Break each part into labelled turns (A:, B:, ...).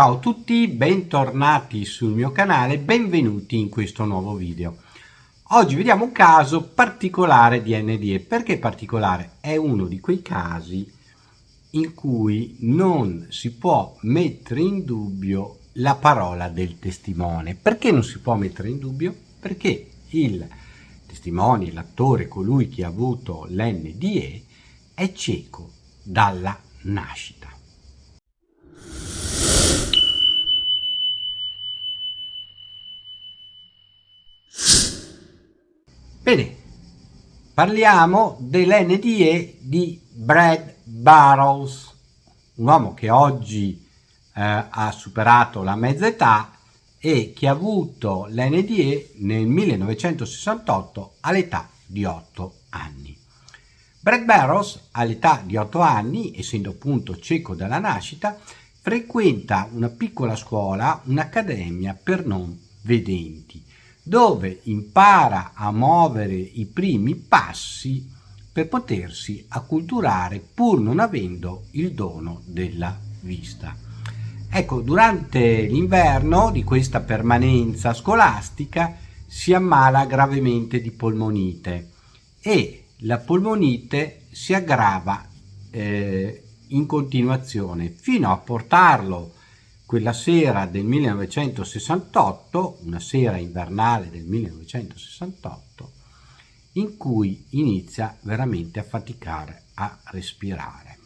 A: Ciao a tutti, bentornati sul mio canale, benvenuti in questo nuovo video. Oggi vediamo un caso particolare di NDE. Perché particolare? È uno di quei casi in cui non si può mettere in dubbio la parola del testimone. Perché non si può mettere in dubbio? Perché il testimone, l'attore, colui che ha avuto l'NDE, è cieco dalla nascita. Bene, parliamo dell'NDE di Brad Burrows, un uomo che oggi ha superato la mezza età e che ha avuto l'NDE nel 1968 all'età di 8 anni. Brad Burrows, all'età di 8 anni, essendo appunto cieco dalla nascita, frequenta una piccola scuola, un'accademia per non vedenti, dove impara a muovere i primi passi per potersi acculturare pur non avendo il dono della vista. Ecco, durante l'inverno di questa permanenza scolastica si ammala gravemente di polmonite e la polmonite si aggrava in continuazione fino a portarlo quella sera del 1968, una sera invernale del 1968, in cui inizia veramente a faticare a respirare.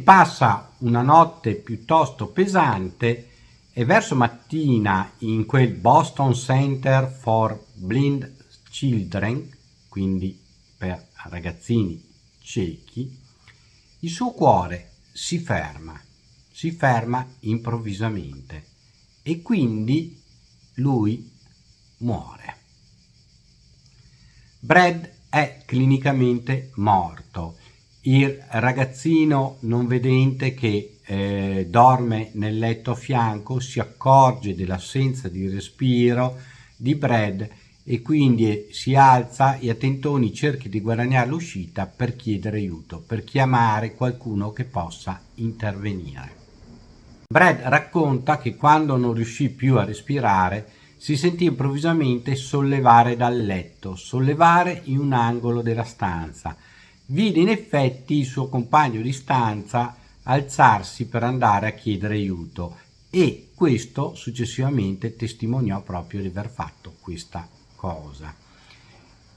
A: Passa una notte piuttosto pesante e verso mattina in quel Boston Center for Blind Children, quindi per ragazzini ciechi, il suo cuore si ferma improvvisamente e quindi lui muore. Brad è clinicamente morto. Il ragazzino non vedente che dorme nel letto a fianco si accorge dell'assenza di respiro di Brad e quindi si alza e a tentoni cerca di guadagnare l'uscita per chiedere aiuto, per chiamare qualcuno che possa intervenire. Brad racconta che quando non riuscì più a respirare si sentì improvvisamente sollevare dal letto, sollevare in un angolo della stanza. Vide in effetti il suo compagno di stanza alzarsi per andare a chiedere aiuto e questo successivamente testimoniò proprio di aver fatto questa cosa.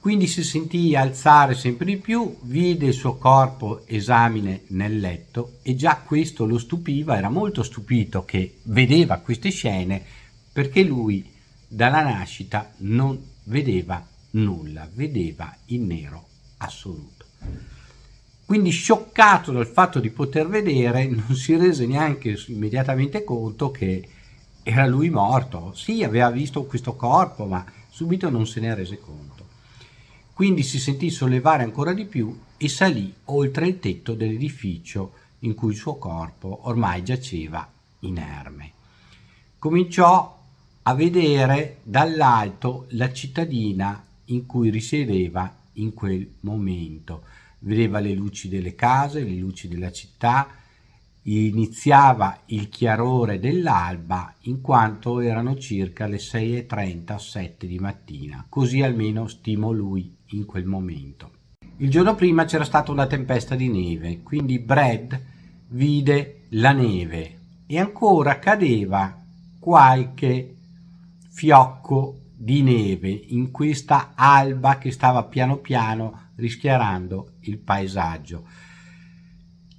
A: Quindi si sentì alzare sempre di più, vide il suo corpo esamine nel letto e già questo lo stupiva, era molto stupito che vedeva queste scene perché lui dalla nascita non vedeva nulla, vedeva il nero assoluto. Quindi scioccato dal fatto di poter vedere non si rese neanche immediatamente conto che era lui morto. Sì, aveva visto questo corpo, ma subito non se ne rese conto. Quindi si sentì sollevare ancora di più e salì oltre il tetto dell'edificio in cui il suo corpo ormai giaceva inerme. Cominciò a vedere dall'alto la cittadina in cui risiedeva in quel momento. Vedeva le luci delle case, le luci della città, iniziava il chiarore dell'alba in quanto erano circa le 6:37 di mattina, così almeno stimò lui in quel momento. Il giorno prima c'era stata una tempesta di neve, quindi Brad vide la neve e ancora cadeva qualche fiocco di neve in questa alba che stava piano piano rischiarando il paesaggio.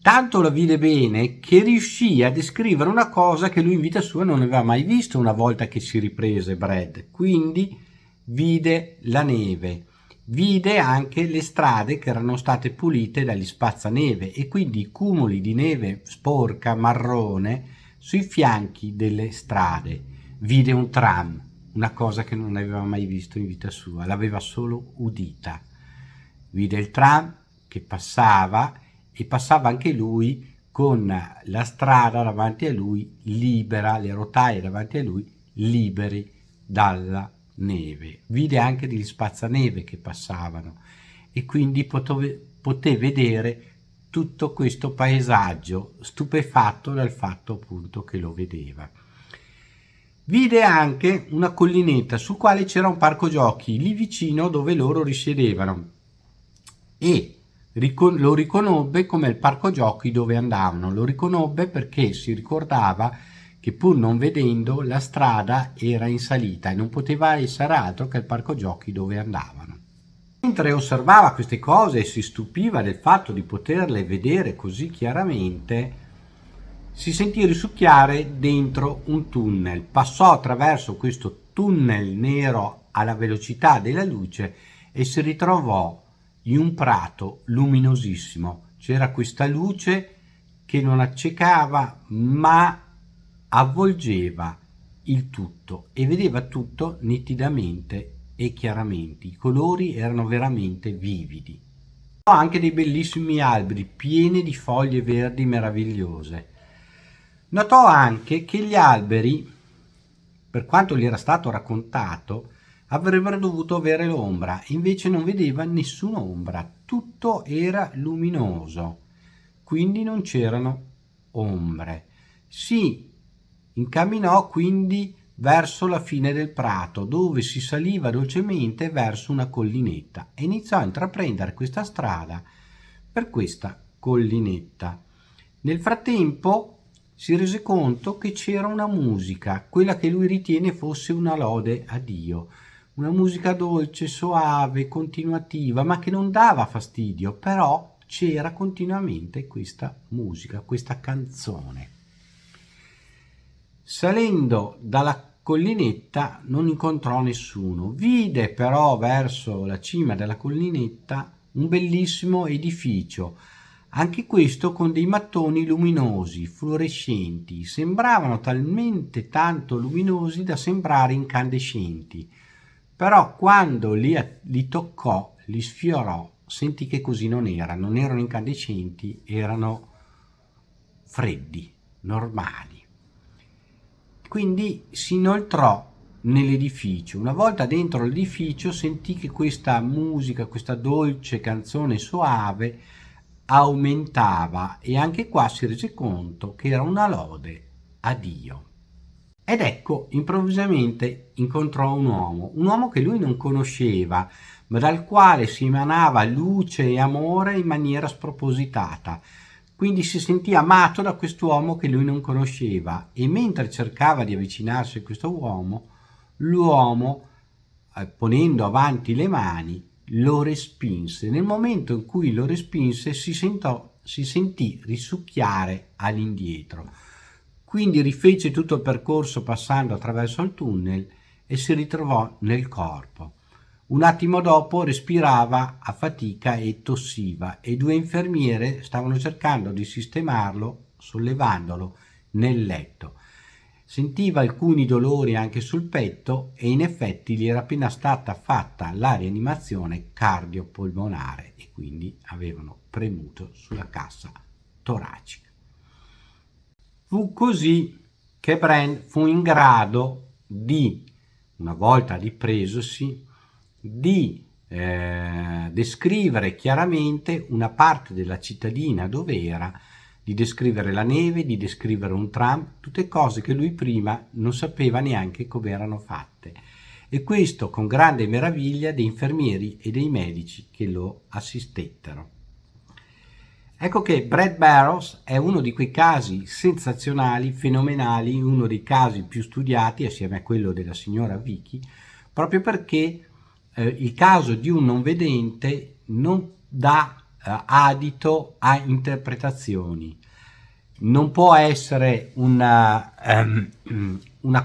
A: Tanto la vide bene che riuscì a descrivere una cosa che lui in vita sua non aveva mai visto una volta che si riprese Brad. Quindi vide la neve, vide anche le strade che erano state pulite dagli spazzaneve e quindi i cumuli di neve sporca, marrone, sui fianchi delle strade. Vide un tram, una cosa che non aveva mai visto in vita sua, l'aveva solo udita. Vide il tram che passava e passava anche lui con la strada davanti a lui libera, le rotaie davanti a lui liberi dalla neve. Vide anche degli spazzaneve che passavano e quindi poté vedere tutto questo paesaggio stupefatto dal fatto appunto che lo vedeva. Vide anche una collinetta sul quale c'era un parco giochi lì vicino dove loro risiedevano e lo riconobbe come il parco giochi dove andavano. Lo riconobbe perché si ricordava che, pur non vedendo, la strada era in salita e non poteva essere altro che il parco giochi dove andavano. Mentre osservava queste cose e si stupiva del fatto di poterle vedere così chiaramente, si sentì risucchiare dentro un tunnel. Passò attraverso questo tunnel nero alla velocità della luce e si ritrovò in un prato luminosissimo. C'era questa luce che non accecava ma avvolgeva il tutto e vedeva tutto nitidamente e chiaramente. I colori erano veramente vividi. Anche dei bellissimi alberi pieni di foglie verdi meravigliose. Notò anche che gli alberi, per quanto gli era stato raccontato, avrebbero dovuto avere l'ombra, invece non vedeva nessuna ombra, tutto era luminoso, quindi non c'erano ombre. Si incamminò quindi verso la fine del prato, dove si saliva dolcemente verso una collinetta, e iniziò a intraprendere questa strada per questa collinetta. Nel frattempo si rese conto che c'era una musica, quella che lui ritiene fosse una lode a Dio, una musica dolce, soave, continuativa, ma che non dava fastidio, però c'era continuamente questa musica, questa canzone. Salendo dalla collinetta non incontrò nessuno, vide però verso la cima della collinetta un bellissimo edificio, anche questo con dei mattoni luminosi, fluorescenti, sembravano talmente tanto luminosi da sembrare incandescenti, però quando li toccò, li sfiorò, sentì che così non erano incandescenti, erano freddi, normali. Quindi si inoltrò nell'edificio. Una volta dentro l'edificio sentì che questa musica, questa dolce canzone soave aumentava e anche qua si rese conto che era una lode a Dio. Ed ecco, improvvisamente incontrò un uomo che lui non conosceva, ma dal quale si emanava luce e amore in maniera spropositata. Quindi si sentì amato da quest'uomo che lui non conosceva, e mentre cercava di avvicinarsi a questo uomo, l'uomo, ponendo avanti le mani, lo respinse. Nel momento in cui lo respinse si sentì risucchiare all'indietro. Quindi rifece tutto il percorso passando attraverso il tunnel e si ritrovò nel corpo. Un attimo dopo respirava a fatica e tossiva, e due infermiere stavano cercando di sistemarlo, sollevandolo nel letto. Sentiva alcuni dolori anche sul petto e in effetti gli era appena stata fatta la rianimazione cardiopolmonare e quindi avevano premuto sulla cassa toracica. Fu così che Brand fu in grado di, una volta ripresosi, di descrivere chiaramente una parte della cittadina dove era, di descrivere la neve, di descrivere un tram, tutte cose che lui prima non sapeva neanche come erano fatte. E questo con grande meraviglia dei infermieri e dei medici che lo assistettero. Ecco che Brad Barrows è uno di quei casi sensazionali, fenomenali, uno dei casi più studiati assieme a quello della signora Vicky, proprio perché il caso di un non vedente non dà adito a interpretazioni. Non può essere una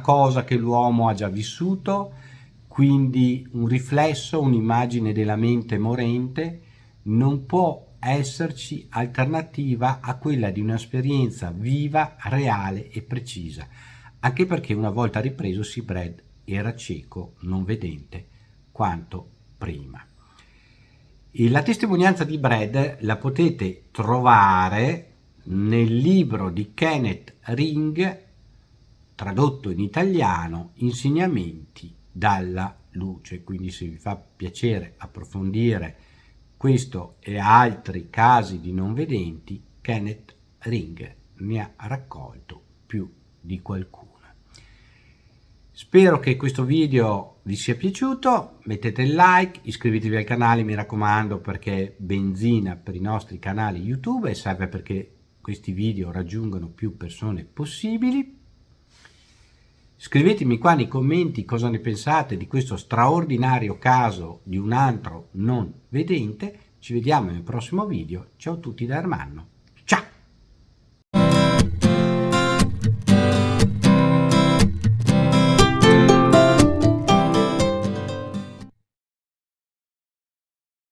A: cosa che l'uomo ha già vissuto, quindi un riflesso, un'immagine della mente morente. Non può esserci alternativa a quella di un'esperienza viva, reale e precisa, anche perché una volta ripresosi Brad era cieco, non vedente, quanto prima. E la testimonianza di Brad la potete trovare nel libro di Kenneth Ring, tradotto in italiano, Insegnamenti dalla luce. Quindi se vi fa piacere approfondire questo e altri casi di non vedenti, Kenneth Ring ne ha raccolto più di qualcuno. Spero che questo video vi sia piaciuto, mettete il like, iscrivetevi al canale, mi raccomando, perché è benzina per i nostri canali YouTube e serve perché questi video raggiungano più persone possibili. Scrivetemi qua nei commenti cosa ne pensate di questo straordinario caso di un altro non vedente. Ci vediamo nel prossimo video. Ciao a tutti da Ermanno.